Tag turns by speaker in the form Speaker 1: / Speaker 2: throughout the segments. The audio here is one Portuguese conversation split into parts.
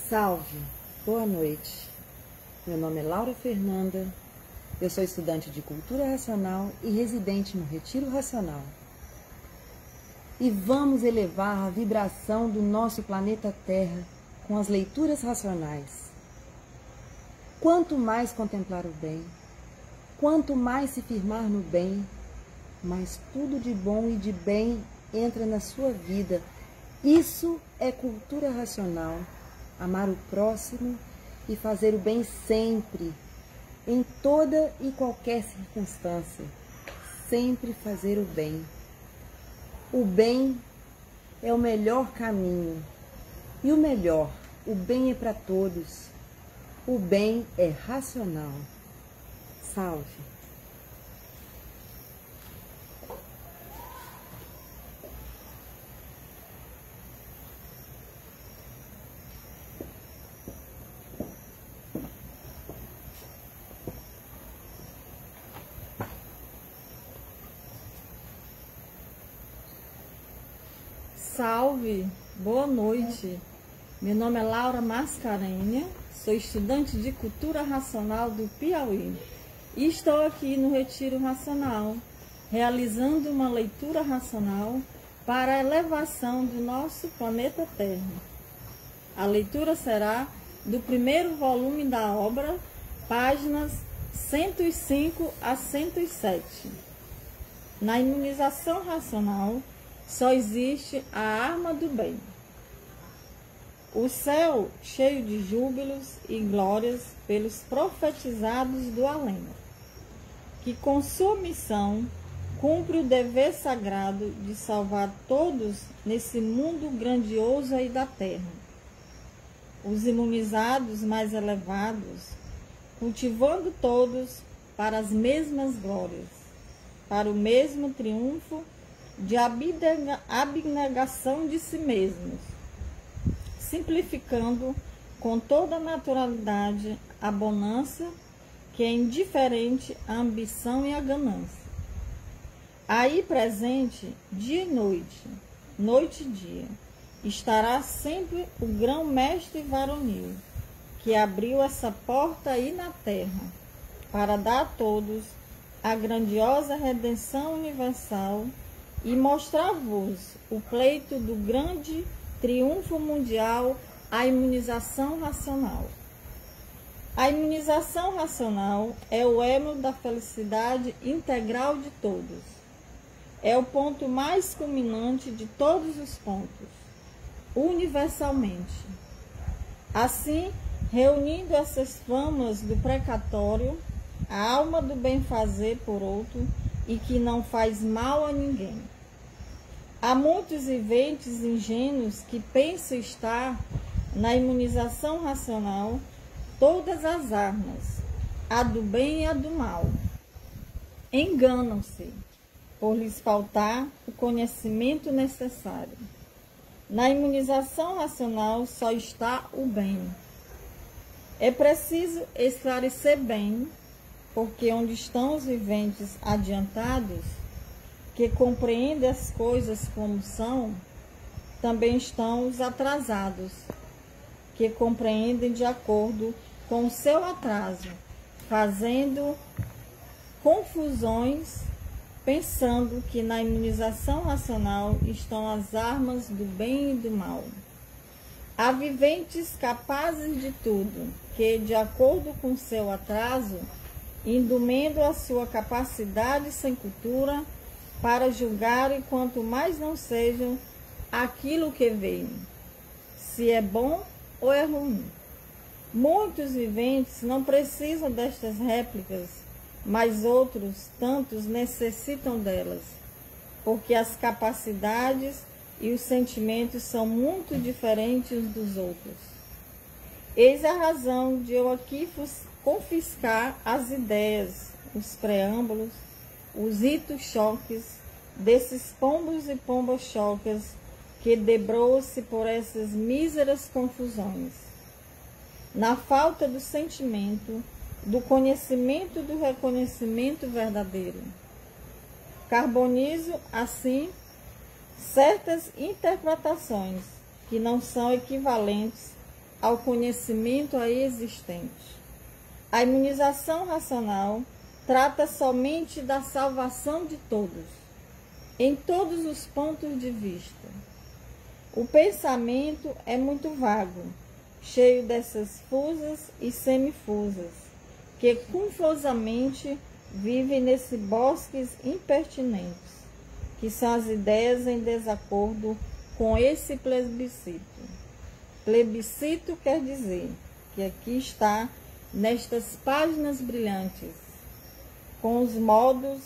Speaker 1: Salve, boa noite. Meu nome é Laura Fernanda, eu sou estudante de Cultura Racional e residente no Retiro Racional. E vamos elevar a vibração do nosso planeta Terra com as leituras racionais. Quanto mais contemplar o bem, quanto mais se firmar no bem, mais tudo de bom e de bem entra na sua vida. Isso é cultura racional. Amar o próximo e fazer o bem sempre, em toda e qualquer circunstância. Sempre fazer o bem. O bem é o melhor caminho. E o melhor, o bem é para todos. O bem é racional. Salve!
Speaker 2: Salve, boa noite. Meu nome é Laura Mascarenha, sou estudante de Cultura Racional do Piauí e estou aqui no Retiro Racional, realizando uma leitura racional para a elevação do nosso planeta Terra. A leitura será do primeiro volume da obra, páginas 105 a 107. Na imunização racional, só existe a arma do bem. O céu cheio de júbilos e glórias pelos profetizados do além, que com sua missão cumpre o dever sagrado de salvar todos nesse mundo grandioso aí da terra. Os imunizados mais elevados, cultivando todos para as mesmas glórias, para o mesmo triunfo de abnegação de si mesmos, simplificando com toda a naturalidade a bonança que é indiferente à ambição e à ganância. Aí presente, dia e noite, noite e dia, estará sempre o grão-mestre varonil, que abriu essa porta aí na terra, para dar a todos a grandiosa redenção universal e mostrar-vos o pleito do grande triunfo mundial, a imunização racional. A imunização racional é o elo da felicidade integral de todos. É o ponto mais culminante de todos os pontos, universalmente. Assim, reunindo essas famas do precatório, a alma do bem-fazer por outro, e que não faz mal a ninguém. Há muitos viventes ingênuos que pensam estar na imunização racional todas as armas, a do bem e a do mal. Enganam-se, por lhes faltar o conhecimento necessário. Na imunização racional só está o bem. É preciso esclarecer bem, porque onde estão os viventes adiantados, que compreendem as coisas como são, também estão os atrasados, que compreendem de acordo com o seu atraso, fazendo confusões, pensando que na imunização racional estão as armas do bem e do mal. Há viventes capazes de tudo, que, de acordo com seu atraso, indumendo a sua capacidade sem cultura para julgar, e quanto mais não sejam aquilo que veem, se é bom ou é ruim. Muitos viventes não precisam destas réplicas, mas outros tantos necessitam delas, porque as capacidades e os sentimentos são muito diferentes uns dos outros. Eis a razão de eu aqui confiscar as ideias, os preâmbulos, os ritos-choques desses pombos e pombas-chocas que debruçam-se por essas míseras confusões. Na falta do sentimento, do conhecimento, do reconhecimento verdadeiro. Carbonizo, assim, certas interpretações que não são equivalentes ao conhecimento aí existente. A imunização racional trata somente da salvação de todos, em todos os pontos de vista. O pensamento é muito vago, cheio dessas fusas e semifusas, que confusamente vivem nesse bosques impertinentes, que são as ideias em desacordo com esse plebiscito. Plebiscito quer dizer que aqui está, nestas páginas brilhantes, com os modos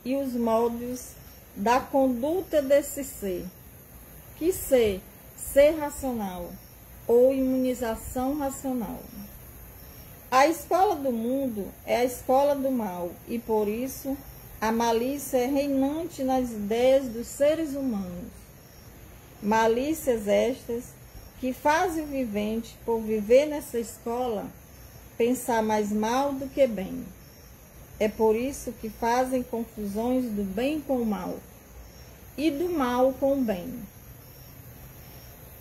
Speaker 2: e os moldes da conduta desse ser. Que ser? Ser racional ou imunização racional. A escola do mundo é a escola do mal e, por isso, a malícia é reinante nas ideias dos seres humanos. Malícias estas que fazem o vivente, por viver nessa escola, pensar mais mal do que bem. É por isso que fazem confusões do bem com o mal e do mal com o bem.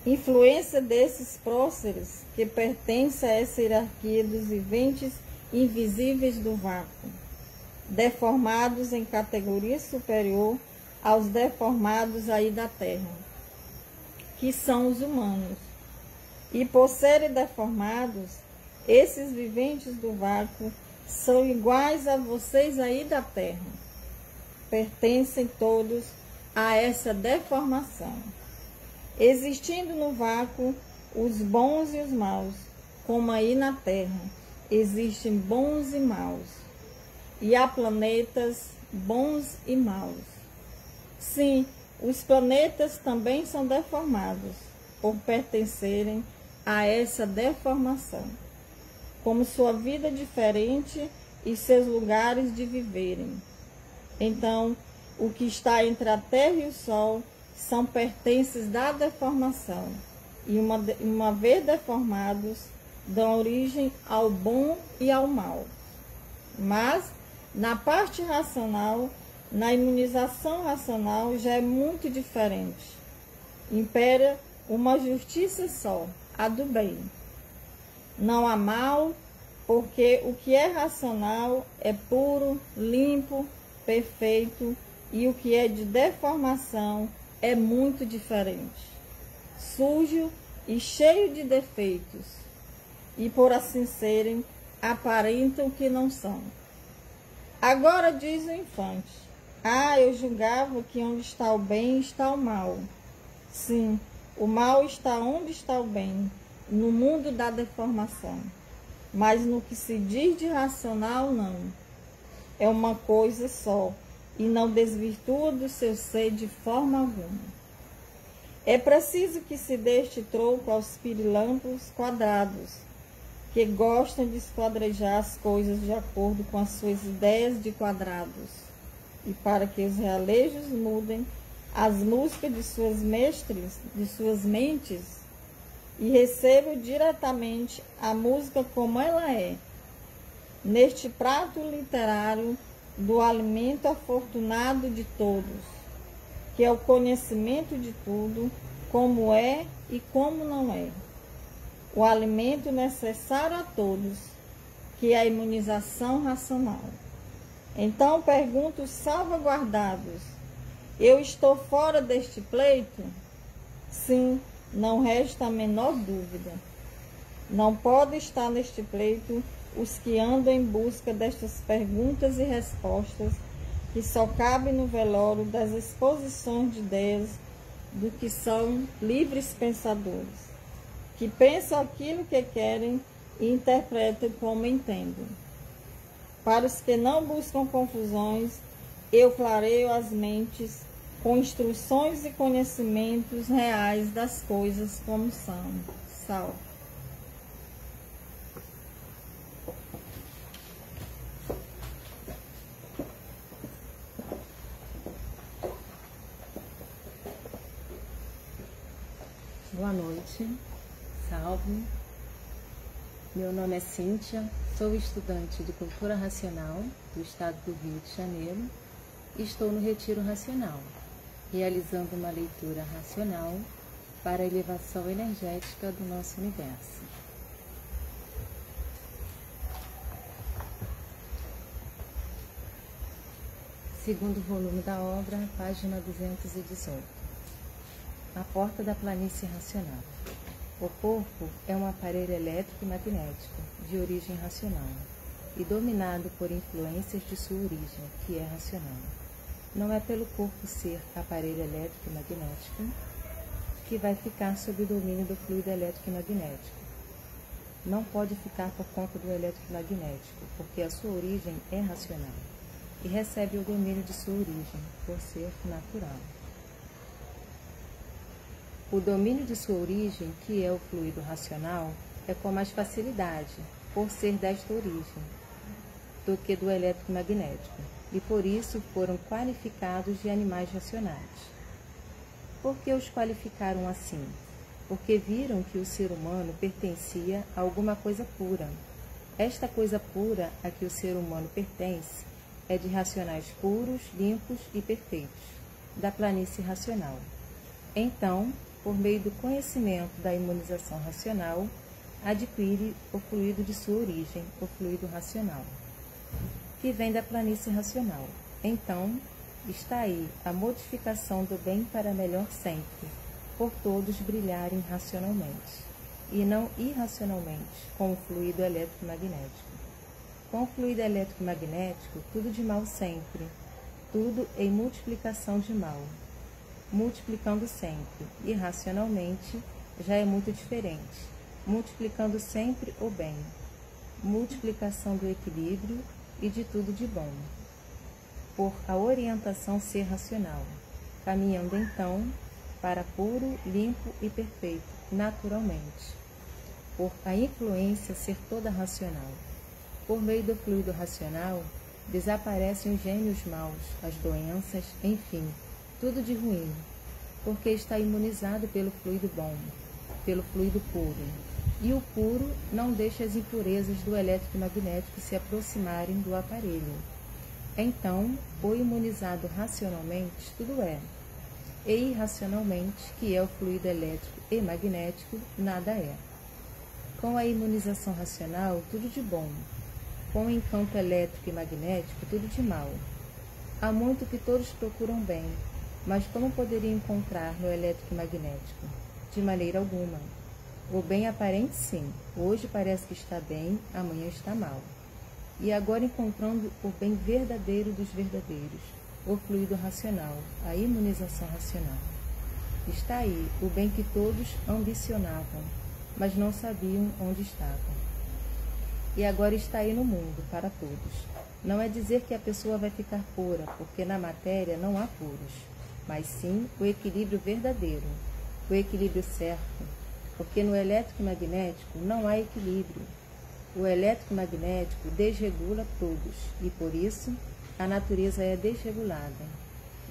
Speaker 2: Influência desses próceres que pertencem a essa hierarquia dos viventes invisíveis do vácuo, deformados em categoria superior aos deformados aí da terra, que são os humanos. E por serem deformados, esses viventes do vácuo são iguais a vocês aí da terra. Pertencem todos a essa deformação. Existindo no vácuo os bons e os maus, como aí na terra existem bons e maus, e há planetas bons e maus. Sim, os planetas também são deformados, por pertencerem a essa deformação, como sua vida diferente e seus lugares de viverem. Então, o que está entre a terra e o sol são pertences da deformação, e uma vez deformados, dão origem ao bom e ao mal. Mas, na parte racional, na imunização racional, já é muito diferente. Impera uma justiça só, a do bem. Não há mal, porque o que é racional é puro, limpo, perfeito, e o que é de deformação é muito diferente, sujo e cheio de defeitos, e por assim serem, aparentam que não são. Agora diz o infante: eu julgava que onde está o bem está o mal. Sim, o mal está onde está o bem, no mundo da deformação. Mas no que se diz de racional, não. É uma coisa só, e não desvirtua do seu ser de forma alguma. É preciso que se dê este troco aos pirilampos quadrados, que gostam de esquadrejar as coisas de acordo com as suas ideias de quadrados, e para que os realejos mudem as músicas de suas mestres, de suas mentes, e recebam diretamente a música como ela é, neste prato literário do alimento afortunado de todos, que é o conhecimento de tudo, como é e como não é. O alimento necessário a todos, que é a imunização racional. Então pergunto os salvaguardados: eu estou fora deste pleito? Sim, não resta a menor dúvida. Não pode estar neste pleito os que andam em busca destas perguntas e respostas que só cabem no velório das exposições de ideias do que são livres pensadores, que pensam aquilo que querem e interpretam como entendem. Para os que não buscam confusões, eu clareio as mentes com instruções e conhecimentos reais das coisas como são. Salve.
Speaker 1: Boa noite, salve. Meu nome é Cíntia, sou estudante de Cultura Racional do estado do Rio de Janeiro e estou no Retiro Racional, realizando uma leitura racional para a elevação energética do nosso universo. Segundo volume da obra, página 218. A porta da planície racional. O corpo é um aparelho elétrico e magnético, de origem racional, e dominado por influências de sua origem, que é racional. Não é pelo corpo ser aparelho elétrico e magnético que vai ficar sob o domínio do fluido elétrico e magnético. Não pode ficar por conta do elétrico e magnético, porque a sua origem é racional, e recebe o domínio de sua origem, por ser natural. O domínio de sua origem, que é o fluido racional, é com mais facilidade, por ser desta origem, do que do elétrico e magnético, e por isso foram qualificados de animais racionais. Por que os qualificaram assim? Porque viram que o ser humano pertencia a alguma coisa pura. Esta coisa pura a que o ser humano pertence é de racionais puros, limpos e perfeitos, da planície racional. Então, por meio do conhecimento da imunização racional, adquire o fluido de sua origem, o fluido racional, que vem da planície racional. Então, está aí a modificação do bem para melhor sempre, por todos brilharem racionalmente, e não irracionalmente, com o fluido elétrico-magnético. Com o fluido elétrico-magnético, tudo de mal sempre, tudo em multiplicação de mal, multiplicando sempre, e racionalmente já é muito diferente, multiplicando sempre o bem, multiplicação do equilíbrio e de tudo de bom, por a orientação ser racional, caminhando então para puro, limpo e perfeito, naturalmente, por a influência ser toda racional. Por meio do fluido racional, desaparecem os gênios maus, as doenças, enfim, tudo de ruim, porque está imunizado pelo fluido bom, pelo fluido puro. E o puro não deixa as impurezas do elétrico e magnético se aproximarem do aparelho. Então, o imunizado racionalmente, tudo é, e irracionalmente, que é o fluido elétrico e magnético, nada é. Com a imunização racional, tudo de bom. Com o encanto elétrico e magnético, tudo de mal. Há muito que todos procuram bem, mas como poderiam encontrar no elétrico e magnético? De maneira alguma. O bem aparente, sim. Hoje parece que está bem, amanhã está mal. E agora encontrando o bem verdadeiro dos verdadeiros, o fluido racional, a imunização racional. Está aí o bem que todos ambicionavam, mas não sabiam onde estava. E agora está aí no mundo, para todos. Não é dizer que a pessoa vai ficar pura, porque na matéria não há puros, mas sim o equilíbrio verdadeiro, o equilíbrio certo, porque no elétrico e magnético não há equilíbrio. O elétrico e magnético desregula todos, e por isso a natureza é desregulada.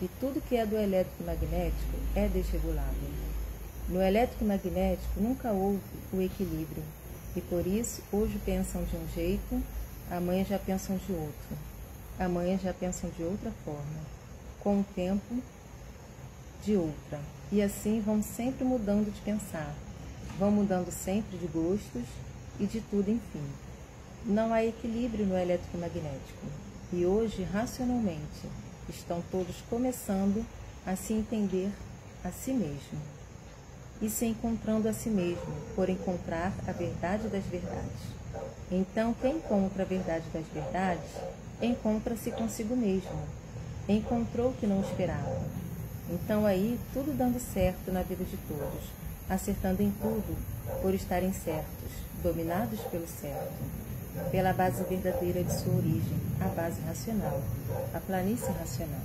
Speaker 1: E tudo que é do elétrico e magnético é desregulado. No elétrico e magnético nunca houve o equilíbrio. E por isso, hoje pensam de um jeito, amanhã já pensam de outro. Amanhã já pensam de outra forma. Com o tempo, de outra. E assim vão sempre mudando de pensar. Vão mudando sempre de gostos e de tudo, enfim. Não há equilíbrio no elétrico e magnético. E hoje, racionalmente, estão todos começando a se entender a si mesmo. E se encontrando a si mesmo, por encontrar a verdade das verdades. Então, quem encontra a verdade das verdades, encontra-se consigo mesmo. Encontrou o que não esperava. Então, aí, tudo dando certo na vida de todos, acertando em tudo, por estarem certos, dominados pelo certo, pela base verdadeira de sua origem, a base racional, a planície racional.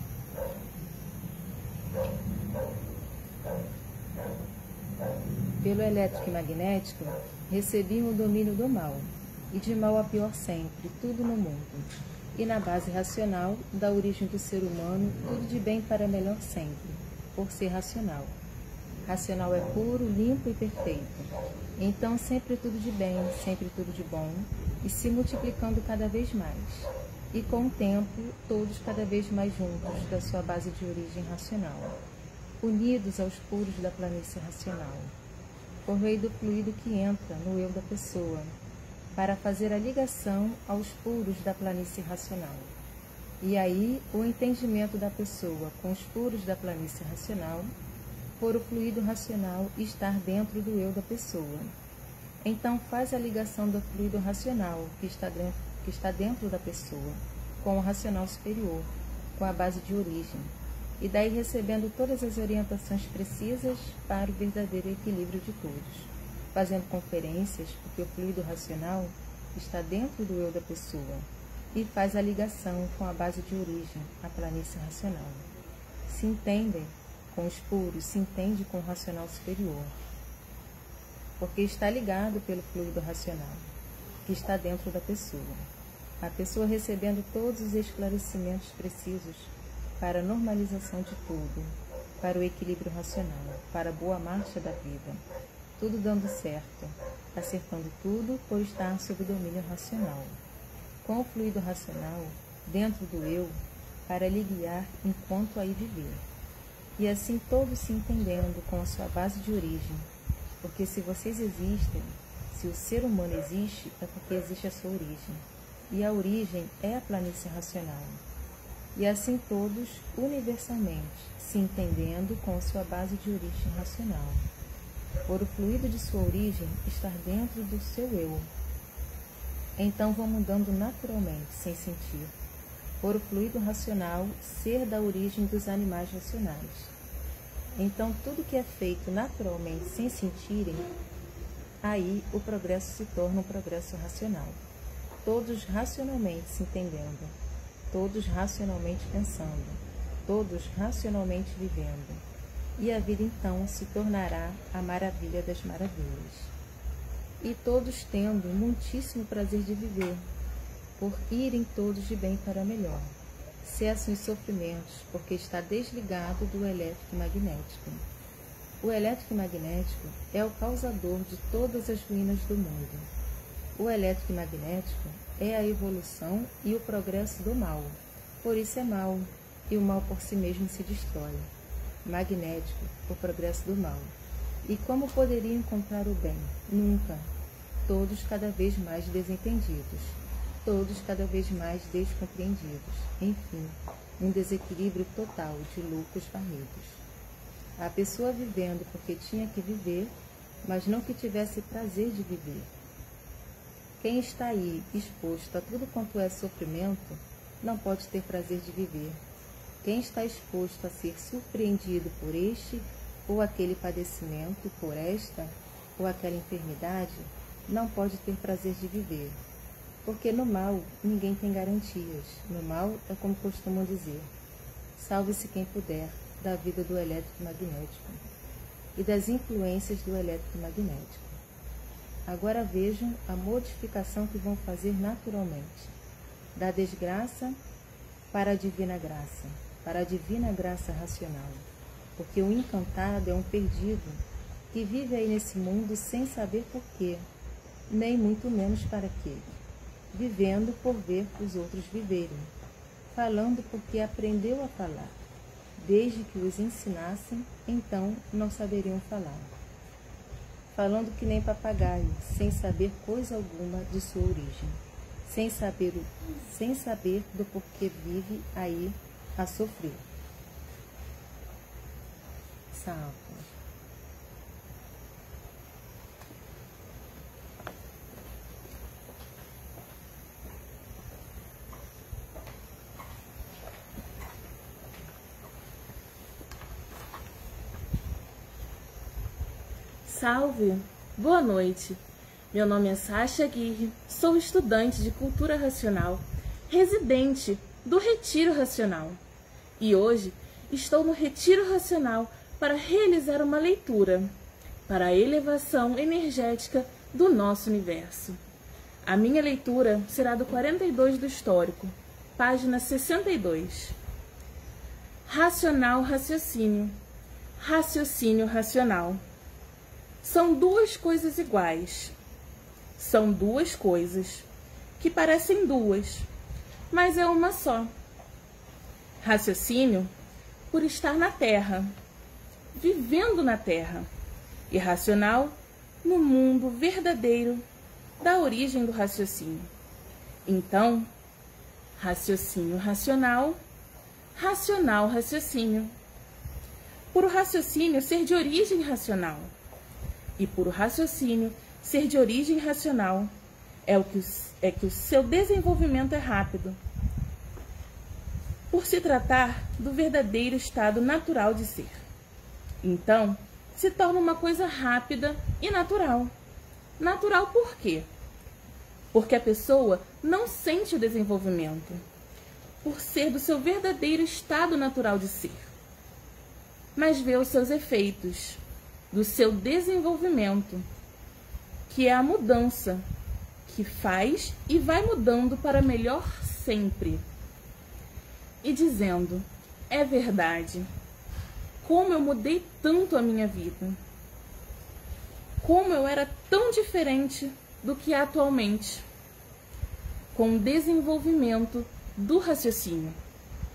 Speaker 1: Pelo elétrico e magnético, recebiam o domínio do mal, e de mal a pior sempre, tudo no mundo. E na base racional, da origem do ser humano, tudo de bem para melhor sempre, por ser racional. Racional é puro, limpo e perfeito. Então, sempre tudo de bem, sempre tudo de bom, e se multiplicando cada vez mais. E com o tempo, todos cada vez mais juntos da sua base de origem racional.
Speaker 3: unidos aos puros da planície racional, por meio do fluido que entra no eu da pessoa, para fazer a ligação aos puros da planície racional. E aí o entendimento da pessoa com os puros da planície racional, por o fluido racional estar dentro do eu da pessoa. Então faz a ligação do fluido racional que está dentro da pessoa, com o racional superior, com a base de origem, e daí recebendo todas as orientações precisas para o verdadeiro equilíbrio de todos, fazendo conferências, porque o fluido racional está dentro do eu da pessoa, e faz a ligação com a base de origem, a planície racional. Se entendem com os puros, se entende com o racional superior, porque está ligado pelo fluido racional, que está dentro da pessoa. A pessoa recebendo todos os esclarecimentos precisos para a normalização de tudo, para o equilíbrio racional, para a boa marcha da vida, tudo dando certo, acertando tudo por estar sob o domínio racional, com o fluido racional dentro do eu, para lhe guiar enquanto aí viver. E assim todos se entendendo com a sua base de origem, porque se vocês existem, se o ser humano existe, é porque existe a sua origem, e a origem é a planície racional. E assim todos, universalmente, se entendendo com a sua base de origem racional, por o fluido de sua origem estar dentro do seu eu. Então vão mudando naturalmente, sem sentir, por o fluido racional ser da origem dos animais racionais. Então tudo que é feito naturalmente, sem sentirem, aí o progresso se torna um progresso racional. Todos racionalmente se entendendo, todos racionalmente pensando, todos racionalmente vivendo. E a vida então se tornará a maravilha das maravilhas. E todos tendo muitíssimo prazer de viver, por irem todos de bem para melhor. Cessam os sofrimentos, porque está desligado do elétrico e magnético. O elétrico e magnético é o causador de todas as ruínas do mundo. O elétrico e magnético é a evolução e o progresso do mal. Por isso é mal, e o mal por si mesmo se destrói. Magnético, o progresso do mal. E como poderiam encontrar o bem? Nunca. Todos cada vez mais desentendidos. Todos cada vez mais descompreendidos. Enfim, um desequilíbrio total de loucos varridos. A pessoa vivendo porque tinha que viver, mas não que tivesse prazer de viver. Quem está aí exposto a tudo quanto é sofrimento, não pode ter prazer de viver. Quem está exposto a ser surpreendido por este ou aquele padecimento, por esta ou aquela enfermidade, não pode ter prazer de viver. Porque no mal ninguém tem garantias. No mal é como costumam dizer: salve-se quem puder da vida do elétrico magnético e das influências do elétrico magnético. Agora vejam a modificação que vão fazer naturalmente, da desgraça para a divina graça, para a divina graça racional, porque o encantado é um perdido que vive aí nesse mundo sem saber por quê, nem muito menos para quê, vivendo por ver os outros viverem, falando porque aprendeu a falar. Desde que os ensinassem, então não saberiam falar. Falando que nem papagaio, sem saber coisa alguma de sua origem, sem saber do porquê vive aí a sofrer. Salve.
Speaker 4: Salve! Boa noite! Meu nome é Sasha Aguirre, sou estudante de Cultura Racional, residente do Retiro Racional. E hoje estou no Retiro Racional para realizar uma leitura para a elevação energética do nosso universo. A minha leitura será do 42 do Histórico, página 62. Racional raciocínio. Raciocínio racional. São duas coisas iguais. São duas coisas que parecem duas, mas é uma só. Raciocínio, por estar na Terra. vivendo na Terra, e racional no mundo verdadeiro da origem do raciocínio. Então, raciocínio racional, racional raciocínio. Por o raciocínio ser de origem racional e por o raciocínio ser de origem racional é que o seu desenvolvimento é rápido, por se tratar do verdadeiro estado natural de ser. Então, se torna uma coisa rápida e natural. Natural por quê? Porque a pessoa não sente o desenvolvimento, por ser do seu verdadeiro estado natural de ser, mas vê os seus efeitos, do seu desenvolvimento, que é a mudança, que faz e vai mudando para melhor sempre. E dizendo, é verdade, como eu mudei tanto a minha vida, como eu era tão diferente do que é atualmente, com o desenvolvimento do raciocínio.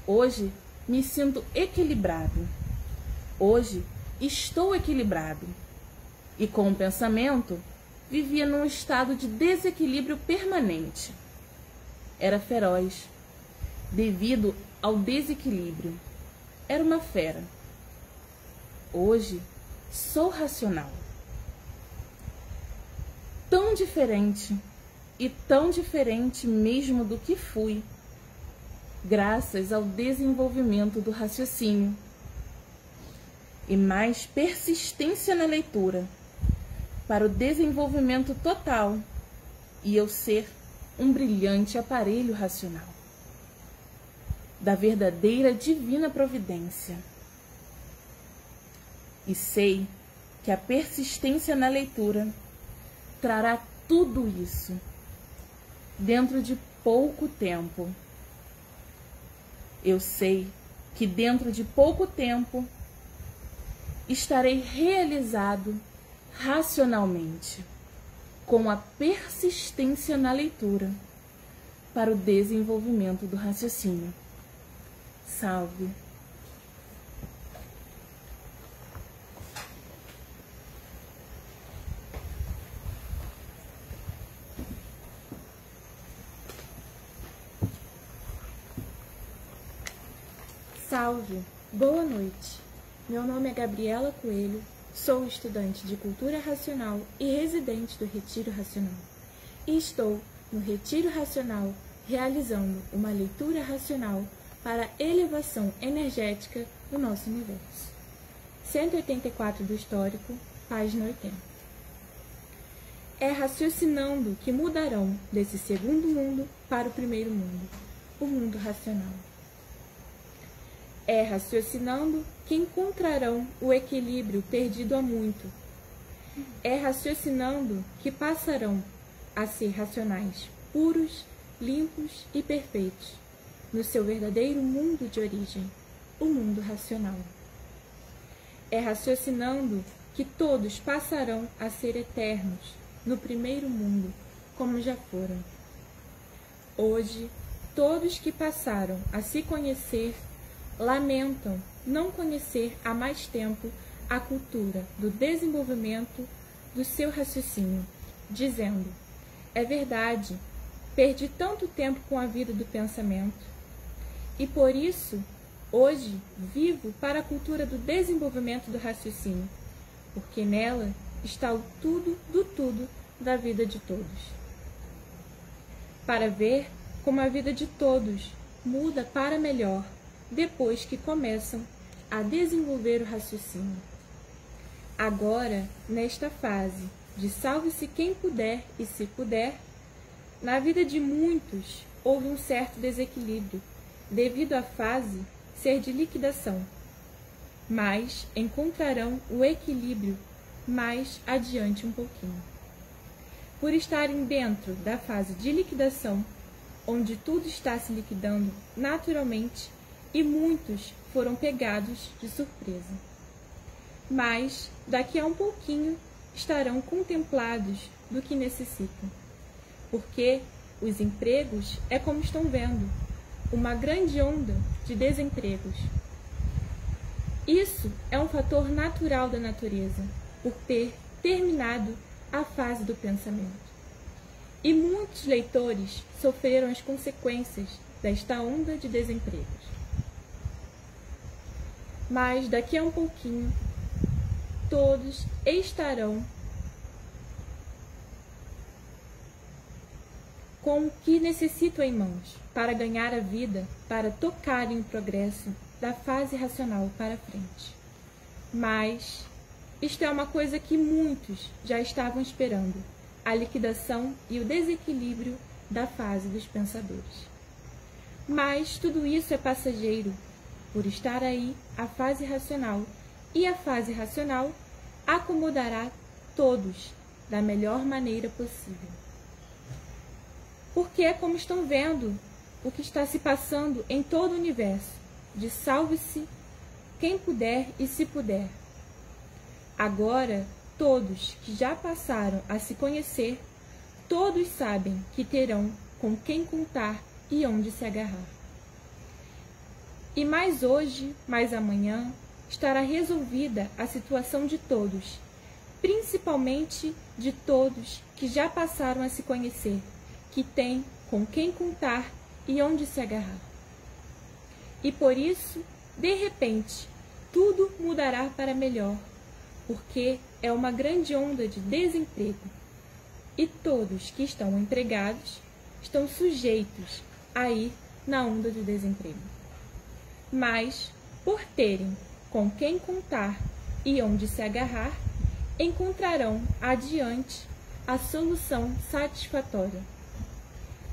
Speaker 4: Hoje me sinto equilibrado, hoje estou equilibrado, e com o pensamento vivia num estado de desequilíbrio permanente. Era feroz, devido ao desequilíbrio. Era uma fera. Hoje sou racional. Tão diferente, e tão diferente mesmo do que fui, graças ao desenvolvimento do raciocínio. E mais persistência na leitura, para o desenvolvimento total, e eu ser um brilhante aparelho racional da verdadeira divina providência. E sei que a persistência na leitura trará tudo isso dentro de pouco tempo. Eu sei que dentro de pouco tempo estarei realizado racionalmente, com a persistência na leitura, para o desenvolvimento do raciocínio. Salve!
Speaker 5: Salve! Boa noite! Meu nome é Gabriela Coelho, sou estudante de Cultura Racional e residente do Retiro Racional. E estou no Retiro Racional realizando uma leitura racional para a elevação energética do nosso universo. 184 do Histórico, página 80. É raciocinando que mudarão desse segundo mundo para o primeiro mundo, o mundo racional. É raciocinando que encontrarão o equilíbrio perdido há muito. É raciocinando que passarão a ser racionais, puros, limpos e perfeitos, no seu verdadeiro mundo de origem, o mundo racional. É raciocinando que todos passarão a ser eternos no primeiro mundo, como já foram. Hoje, todos que passaram a se conhecer lamentam não conhecer há mais tempo a cultura do desenvolvimento do seu raciocínio, dizendo: é verdade, perdi tanto tempo com a vida do pensamento, e por isso, hoje, vivo para a cultura do desenvolvimento do raciocínio, porque nela está o tudo do tudo da vida de todos. Para ver como a vida de todos muda para melhor depois que começam a desenvolver o raciocínio. Agora, nesta fase de salve-se quem puder e se puder, na vida de muitos houve um certo desequilíbrio, devido à fase ser de liquidação, mas encontrarão o equilíbrio mais adiante um pouquinho. Por estarem dentro da fase de liquidação, onde tudo está se liquidando naturalmente, e muitos foram pegados de surpresa. Mas, daqui a um pouquinho, estarão contemplados do que necessitam, porque os empregos é como estão vendo, uma grande onda de desempregos. Isso é um fator natural da natureza, por ter terminado a fase do pensamento. E muitos leitores sofreram as consequências desta onda de desempregos. Mas daqui a um pouquinho, todos estarão com o que necessitam em mãos para ganhar a vida, para tocarem o progresso da fase racional para frente. Mas isto é uma coisa que muitos já estavam esperando, a liquidação e o desequilíbrio da fase dos pensadores. Mas tudo isso é passageiro, por estar aí a fase racional, e a fase racional acomodará todos da melhor maneira possível. Porque é como estão vendo o que está se passando em todo o universo, de salve-se quem puder e se puder. Agora, todos que já passaram a se conhecer, todos sabem que terão com quem contar e onde se agarrar. E mais hoje, mais amanhã, estará resolvida a situação de todos, principalmente de todos que já passaram a se conhecer, que têm com quem contar e onde se agarrar. E por isso, de repente, tudo mudará para melhor, porque é uma grande onda de desemprego. E todos que estão empregados estão sujeitos a ir na onda de desemprego. Mas, por terem com quem contar e onde se agarrar, encontrarão adiante a solução satisfatória.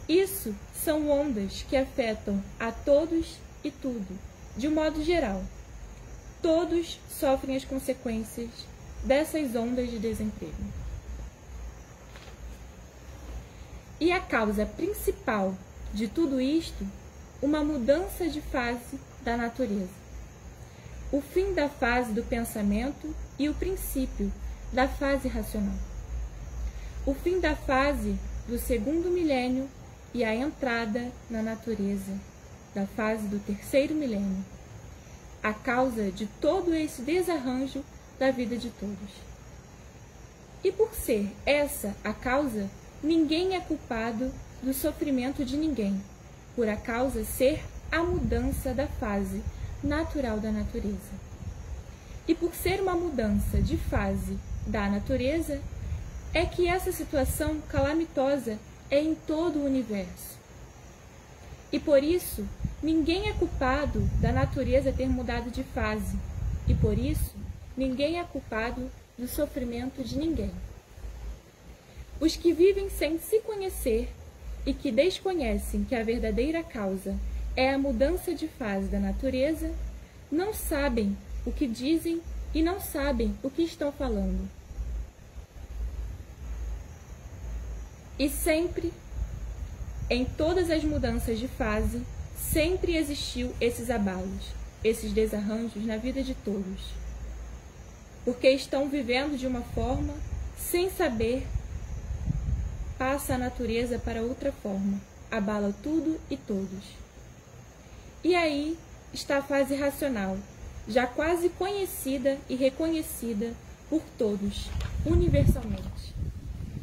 Speaker 5: Isso são ondas que afetam a todos e tudo, de um modo geral. Todos sofrem as consequências dessas ondas de desemprego. E a causa principal de tudo isto, uma mudança de fase da natureza. O fim da fase do pensamento e o princípio da fase racional. O fim da fase do segundo milênio e a entrada na natureza da fase do terceiro milênio. A causa de todo esse desarranjo da vida de todos. E por ser essa a causa, ninguém é culpado do sofrimento de ninguém, por a causa ser a mudança da fase natural da natureza. E por ser uma mudança de fase da natureza, é que essa situação calamitosa é em todo o universo. E por isso, ninguém é culpado da natureza ter mudado de fase, e por isso, ninguém é culpado do sofrimento de ninguém. Os que vivem sem se conhecer e que desconhecem que a verdadeira causa é a mudança de fase da natureza, não sabem o que dizem e não sabem o que estão falando. E sempre, em todas as mudanças de fase, sempre existiu esses abalos, esses desarranjos na vida de todos. Porque estão vivendo de uma forma, sem saber, passa a natureza para outra forma, abala tudo e todos. E aí está a fase racional, já quase conhecida e reconhecida por todos, universalmente.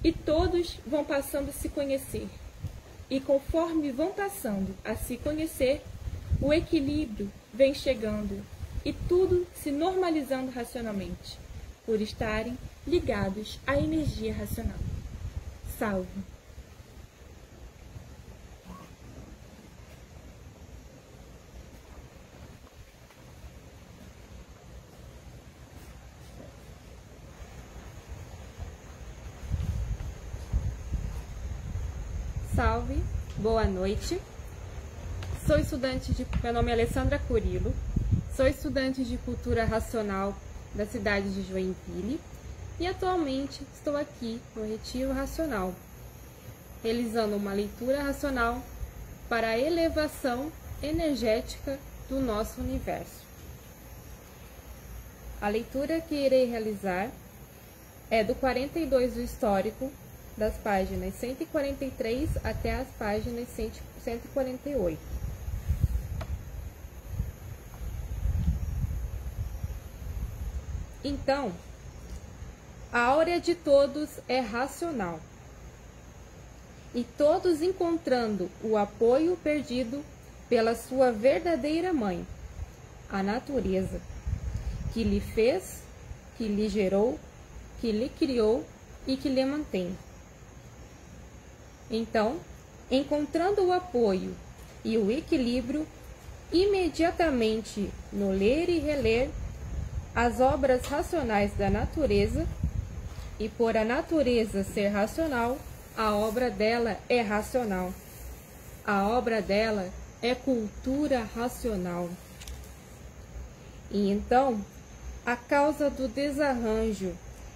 Speaker 5: E todos vão passando a se conhecer. E conforme vão passando a se conhecer, o equilíbrio vem chegando e tudo se normalizando racionalmente, por estarem ligados à energia racional. Salve!
Speaker 6: Salve, boa noite. Sou estudante meu nome é Alessandra Curilo, sou estudante de Cultura Racional da cidade de Joinville e atualmente estou aqui no Retiro Racional, realizando uma leitura racional para a elevação energética do nosso universo. A leitura que irei realizar é do 42 do histórico, das páginas 143 até as páginas 148. Então, a áurea de todos é racional. E todos encontrando o apoio perdido pela sua verdadeira mãe, a natureza, que lhe fez, que lhe gerou, que lhe criou e que lhe mantém. Então, encontrando o apoio e o equilíbrio, imediatamente no ler e reler as obras racionais da natureza, e por a natureza ser racional, a obra dela é racional. A obra dela é cultura racional. E então, a causa do desarranjo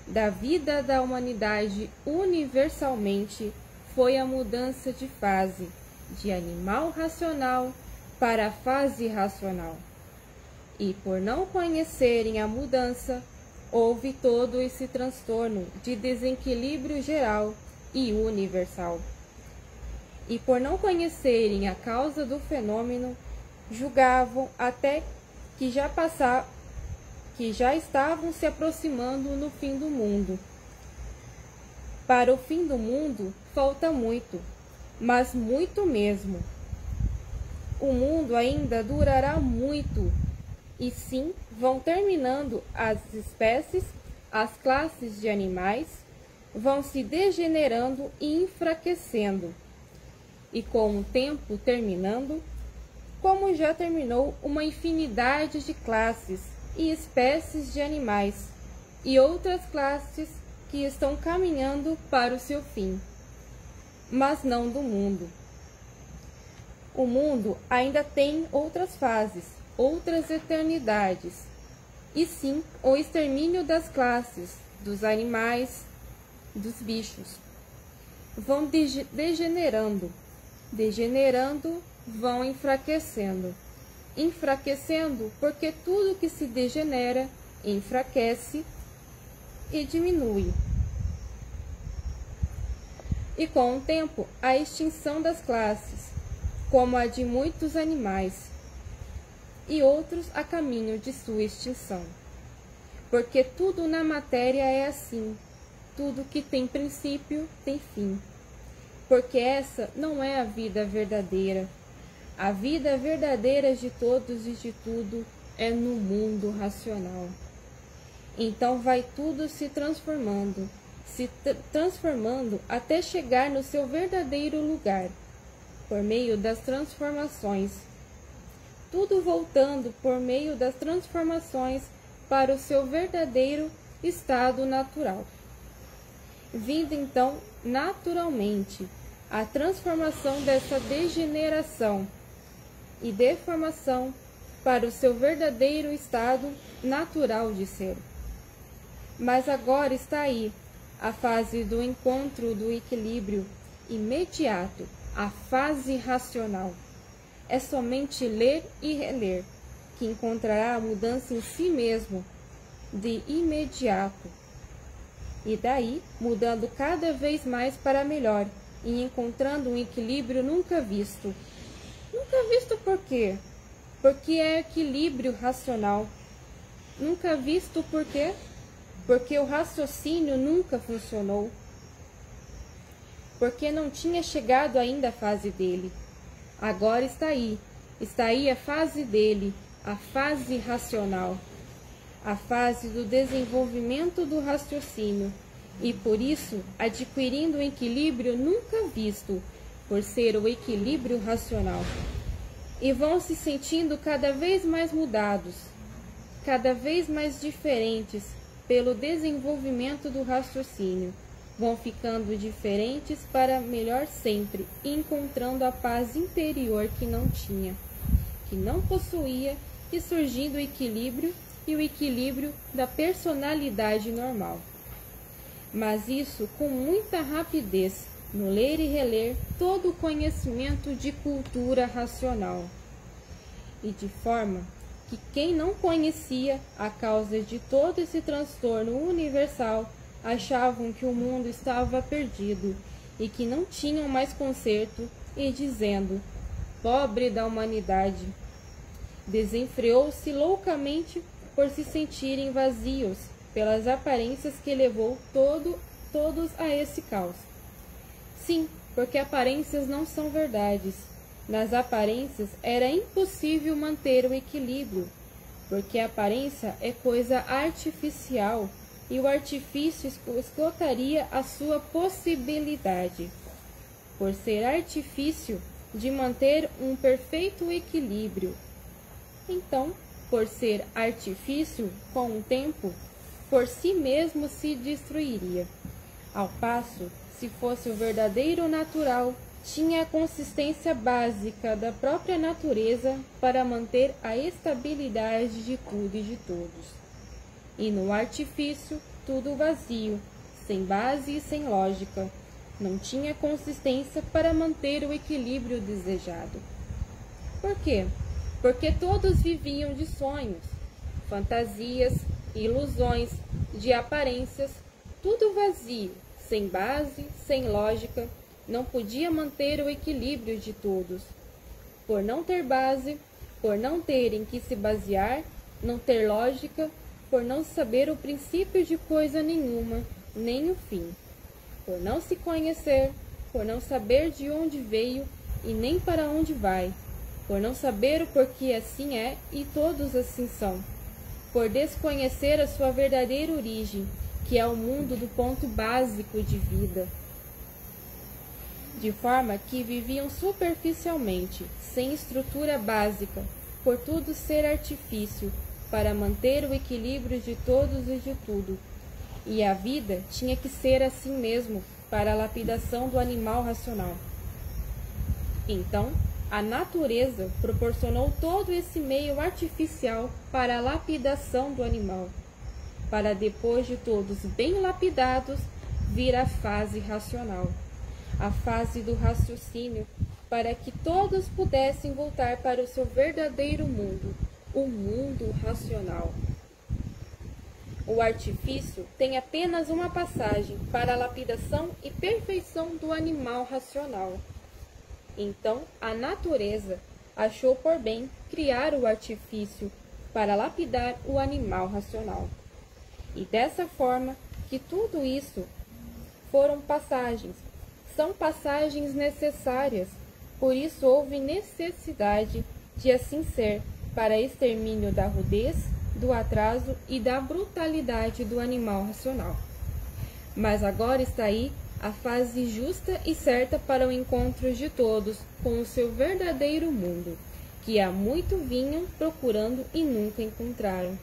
Speaker 6: da vida da humanidade universalmente foi a mudança de fase, de animal racional para a fase racional. E por não conhecerem a mudança, houve todo esse transtorno de desequilíbrio geral e universal. E por não conhecerem a causa do fenômeno, julgavam até que já estavam se aproximando no fim do mundo. Para o fim do mundo falta muito, mas muito mesmo. O mundo ainda durará muito, e sim vão terminando as espécies, as classes de animais, vão se degenerando e enfraquecendo. E com o tempo terminando, como já terminou uma infinidade de classes e espécies de animais, e outras classes que estão caminhando para o seu fim, mas não do mundo. O mundo ainda tem outras fases, outras eternidades, e sim o extermínio das classes, dos animais, dos bichos. Vão degenerando, vão enfraquecendo. Enfraquecendo porque tudo que se degenera enfraquece e diminui. E com o tempo, a extinção das classes, como a de muitos animais, e outros a caminho de sua extinção. Porque tudo na matéria é assim, tudo que tem princípio tem fim. Porque essa não é a vida verdadeira. A vida verdadeira de todos e de tudo é no mundo racional. Então vai tudo se transformando até chegar no seu verdadeiro lugar, por meio das transformações. Tudo voltando por meio das transformações para o seu verdadeiro estado natural. Vindo então naturalmente a transformação dessa degeneração e deformação para o seu verdadeiro estado natural de ser. Mas agora está aí a fase do encontro do equilíbrio imediato, a fase racional. É somente ler e reler que encontrará a mudança em si mesmo, de imediato. E daí, mudando cada vez mais para melhor e encontrando um equilíbrio nunca visto. Nunca visto por quê? Porque é equilíbrio racional. Nunca visto por quê? Porque o raciocínio nunca funcionou. Porque não tinha chegado ainda a fase dele. Agora está aí a fase dele, a fase racional, a fase do desenvolvimento do raciocínio, e por isso adquirindo um equilíbrio nunca visto, por ser o equilíbrio racional. E vão se sentindo cada vez mais mudados, cada vez mais diferentes pelo desenvolvimento do raciocínio. Vão ficando diferentes para melhor sempre, encontrando a paz interior que não tinha, que não possuía, e surgindo o equilíbrio e o equilíbrio da personalidade normal. Mas isso com muita rapidez, no ler e reler todo o conhecimento de cultura racional, e de forma que quem não conhecia a causa de todo esse transtorno universal achavam que o mundo estava perdido e que não tinham mais conserto, e dizendo: pobre da humanidade, desenfreou-se loucamente por se sentirem vazios pelas aparências que levou todos a esse caos. Sim, porque aparências não são verdades. Nas aparências era impossível manter o equilíbrio, porque a aparência é coisa artificial e o artifício esgotaria a sua possibilidade, por ser artifício, de manter um perfeito equilíbrio. Então, por ser artifício, com o tempo, por si mesmo se destruiria. Ao passo, se fosse o verdadeiro natural, tinha a consistência básica da própria natureza para manter a estabilidade de tudo e de todos. E no artifício, tudo vazio, sem base e sem lógica, não tinha consistência para manter o equilíbrio desejado. Por quê? Porque todos viviam de sonhos, fantasias, ilusões, de aparências, tudo vazio, sem base, sem lógica, não podia manter o equilíbrio de todos. Por não ter base, por não ter em que se basear, não ter lógica, por não saber o princípio de coisa nenhuma, nem o fim. Por não se conhecer, por não saber de onde veio e nem para onde vai, por não saber o porquê assim é e todos assim são, por desconhecer a sua verdadeira origem, que é o mundo do ponto básico de vida, de forma que viviam superficialmente, sem estrutura básica, por tudo ser artifício, para manter o equilíbrio de todos e de tudo. E a vida tinha que ser assim mesmo, para a lapidação do animal racional. Então, a natureza proporcionou todo esse meio artificial para a lapidação do animal, para depois de todos bem lapidados, vir a fase racional, a fase do raciocínio, para que todos pudessem voltar para o seu verdadeiro mundo, o mundo racional. O artifício tem apenas uma passagem para a lapidação e perfeição do animal racional. Então, a natureza achou por bem criar o artifício para lapidar o animal racional. E dessa forma que tudo isso foram passagens, são passagens necessárias, por isso houve necessidade de assim ser, para extermínio da rudez, do atraso e da brutalidade do animal racional. Mas agora está aí a fase justa e certa para o encontro de todos com o seu verdadeiro mundo, que há muito vinham procurando e nunca encontraram.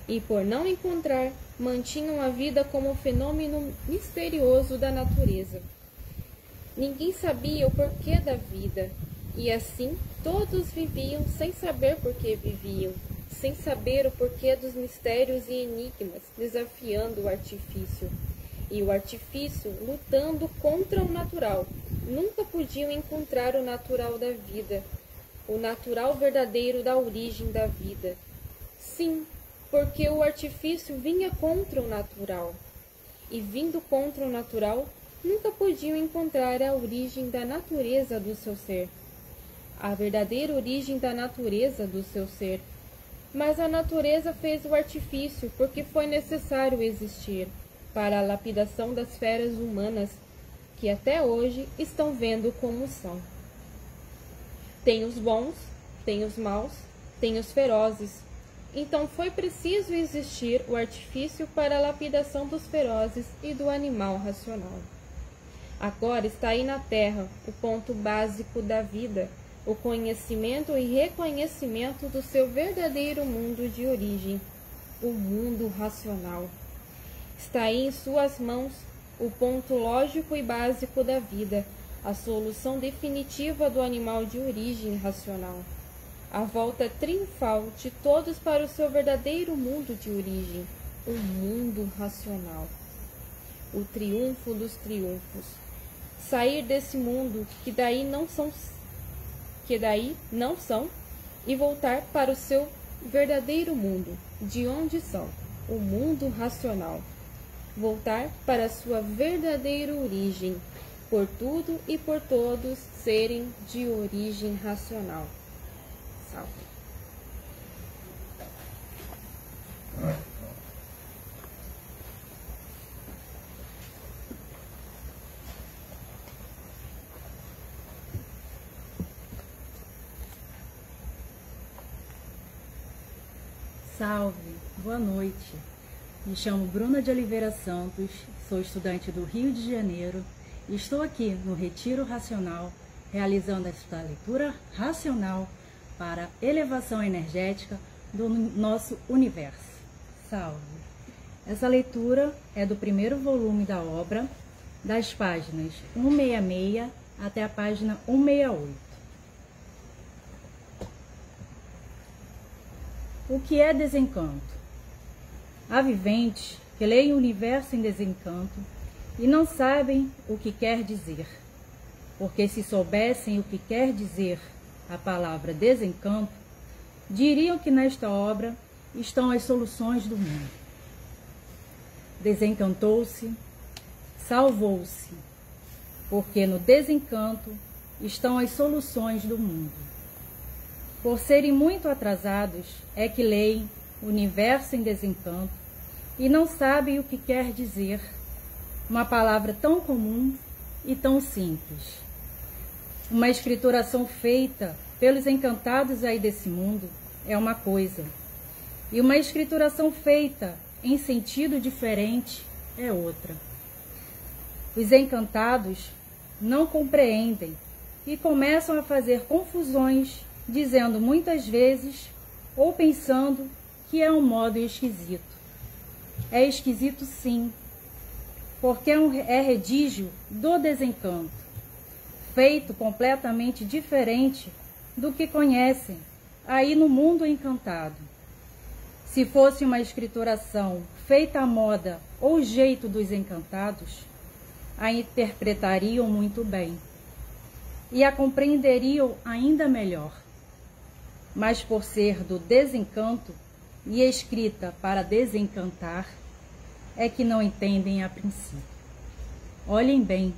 Speaker 6: E por não encontrar, mantinham a vida como fenômeno misterioso da natureza. Ninguém sabia o porquê da vida, e assim todos viviam sem saber por que viviam, sem saber o porquê dos mistérios e enigmas, desafiando o artifício. E o artifício lutando contra o natural. Nunca podiam encontrar o natural da vida, o natural verdadeiro da origem da vida. Sim, porque o artifício vinha contra o natural. E vindo contra o natural, nunca podiam encontrar a origem da natureza do seu ser, a verdadeira origem da natureza do seu ser. Mas a natureza fez o artifício porque foi necessário existir para a lapidação das feras humanas que até hoje estão vendo como são. Tem os bons, tem os maus, tem os ferozes. Então foi preciso existir o artifício para a lapidação dos ferozes e do animal racional. Agora está aí na Terra o ponto básico da vida, o conhecimento e reconhecimento do seu verdadeiro mundo de origem, o mundo racional. Está aí em suas mãos o ponto lógico e básico da vida, a solução definitiva do animal de origem racional, a volta triunfal de todos para o seu verdadeiro mundo de origem, o mundo racional, o triunfo dos triunfos. Sair desse mundo que daí não são, e voltar para o seu verdadeiro mundo, de onde são, o mundo racional. Voltar para a sua verdadeira origem, por tudo e por todos serem de origem racional. Salve.
Speaker 7: Salve, boa noite. Me chamo Bruna de Oliveira Santos, sou estudante do Rio de Janeiro e estou aqui no Retiro Racional, realizando esta leitura racional para elevação energética do nosso universo. Salve! Essa leitura é do primeiro volume da obra, das páginas 166 até a página 168. O que é desencanto? Há viventes que leem o universo em desencanto e não sabem o que quer dizer, porque se soubessem o que quer dizer a palavra desencanto, diriam que nesta obra estão as soluções do mundo. Desencantou-se, salvou-se, porque no desencanto estão as soluções do mundo. Por serem muito atrasados, é que leem o universo em desencanto e não sabem o que quer dizer uma palavra tão comum e tão simples. Uma escrituração feita pelos encantados aí desse mundo é uma coisa, e uma escrituração feita em sentido diferente é outra. Os encantados não compreendem e começam a fazer confusões, dizendo muitas vezes ou pensando que é um modo esquisito. É esquisito sim, porque é redígio do desencanto, feito completamente diferente do que conhecem aí no mundo encantado. Se fosse uma escrituração feita à moda ou jeito dos encantados, a interpretariam muito bem e a compreenderiam ainda melhor. Mas por ser do desencanto e escrita para desencantar, é que não entendem a princípio. Olhem bem,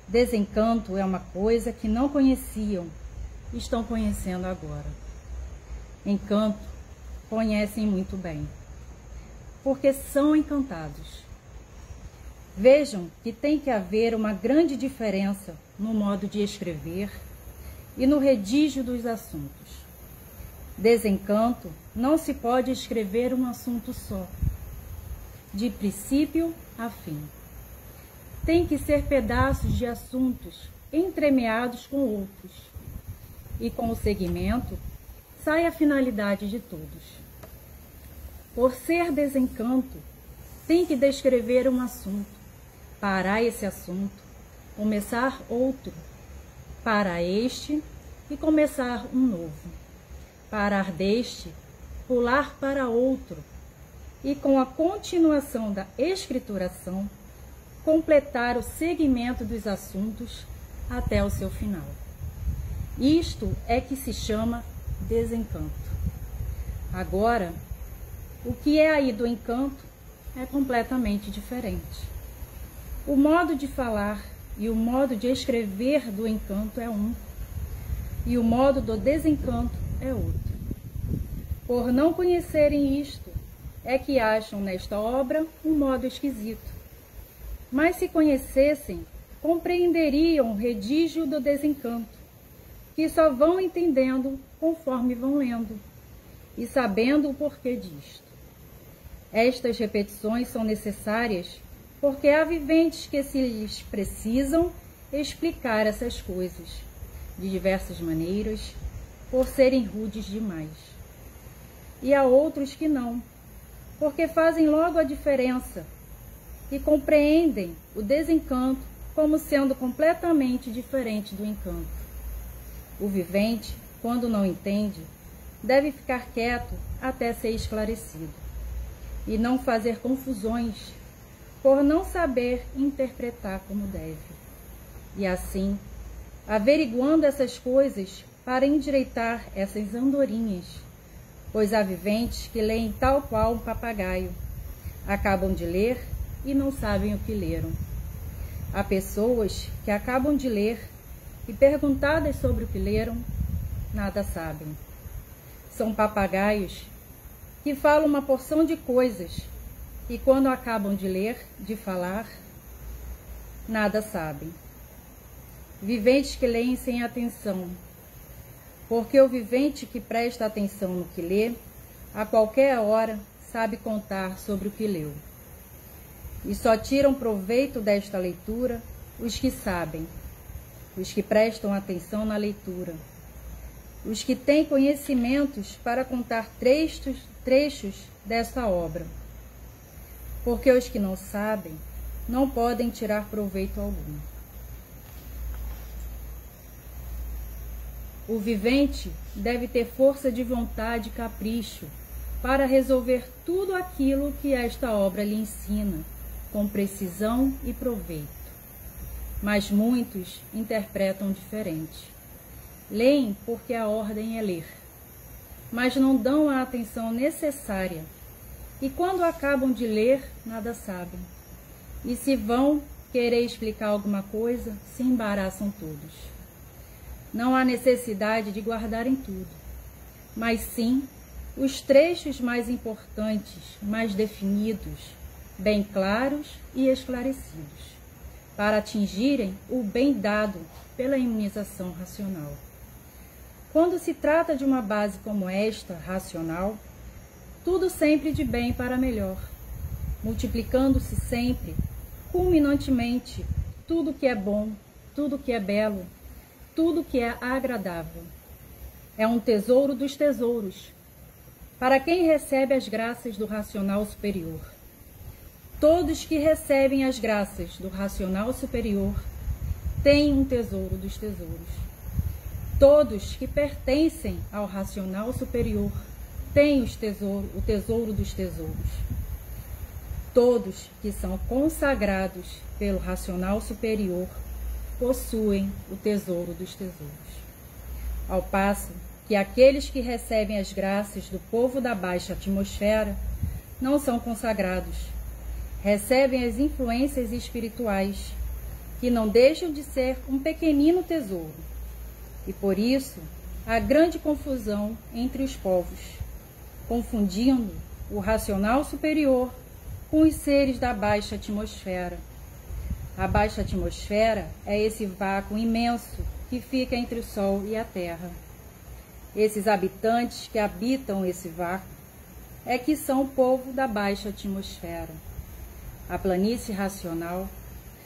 Speaker 7: desencanto é uma coisa que não conheciam, estão conhecendo agora. Encanto, conhecem muito bem, porque são encantados. Vejam que tem que haver uma grande diferença no modo de escrever e no redígio dos assuntos. Desencanto não se pode escrever um assunto só, de princípio a fim. Tem que ser pedaços de assuntos entremeados com outros, e com o segmento sai a finalidade de todos. Por ser desencanto, tem que descrever um assunto, parar esse assunto, começar outro, parar este e começar um novo. Parar deste, pular para outro, e com a continuação da escrituração, completar o segmento dos assuntos até o seu final. Isto é que se chama desencanto. Agora, o que é aí do encanto é completamente diferente. O modo de falar e o modo de escrever do encanto é um, e o modo do desencanto é outro. Por não conhecerem isto, é que acham nesta obra um modo esquisito. Mas se conhecessem, compreenderiam o redígio do desencanto, que só vão entendendo conforme vão lendo, e sabendo o porquê disto. Estas repetições são necessárias porque há viventes que se lhes precisam explicar essas coisas, de diversas maneiras, por serem rudes demais. E há outros que não, porque fazem logo a diferença e compreendem o desencanto como sendo completamente diferente do encanto. O vivente, quando não entende, deve ficar quieto até ser esclarecido, e não fazer confusões, por não saber interpretar como deve. E assim, averiguando essas coisas para endireitar essas andorinhas, pois há viventes que leem tal qual um papagaio, acabam de ler e não sabem o que leram. Há pessoas que acabam de ler e, perguntadas sobre o que leram, nada sabem. São papagaios que falam uma porção de coisas e, quando acabam de ler, de falar, nada sabem. Viventes que leem sem atenção, porque o vivente que presta atenção no que lê a qualquer hora sabe contar sobre o que leu. E só tiram proveito desta leitura os que sabem, os que prestam atenção na leitura, os que têm conhecimentos para contar trechos dessa obra, porque os que não sabem não podem tirar proveito algum. O vivente deve ter força de vontade e capricho para resolver tudo aquilo que esta obra lhe ensina, com precisão e proveito. Mas muitos interpretam diferente. Leem porque a ordem é ler, mas não dão a atenção necessária, e quando acabam de ler, nada sabem. E se vão querer explicar alguma coisa, se embaraçam todos. Não há necessidade de guardarem tudo, mas sim os trechos mais importantes, mais definidos, bem claros e esclarecidos, para atingirem o bem dado pela imunização racional. Quando se trata de uma base como esta, racional, tudo sempre de bem para melhor, multiplicando-se sempre, culminantemente, tudo que é bom, tudo que é belo, tudo que é agradável. É um tesouro dos tesouros, para quem recebe as graças do racional superior. Todos que recebem as graças do racional superior têm um tesouro dos tesouros. Todos que pertencem ao racional superior têm o tesouro dos tesouros. Todos que são consagrados pelo racional superior possuem o tesouro dos tesouros. Ao passo que aqueles que recebem as graças do povo da baixa atmosfera não são consagrados, recebem as influências espirituais, que não deixam de ser um pequenino tesouro. E por isso, há grande confusão entre os povos, confundindo o racional superior com os seres da baixa atmosfera. A baixa atmosfera é esse vácuo imenso que fica entre o Sol e a Terra. Esses habitantes que habitam esse vácuo é que são o povo da baixa atmosfera. A planície racional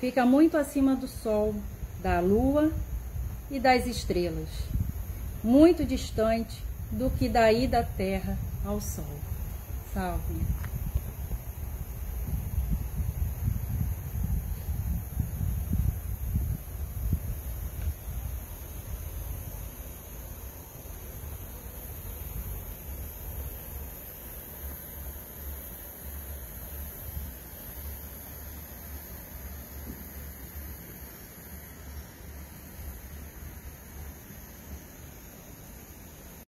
Speaker 7: fica muito acima do Sol, da Lua e das estrelas, muito distante do que daí da Terra ao Sol. Salve!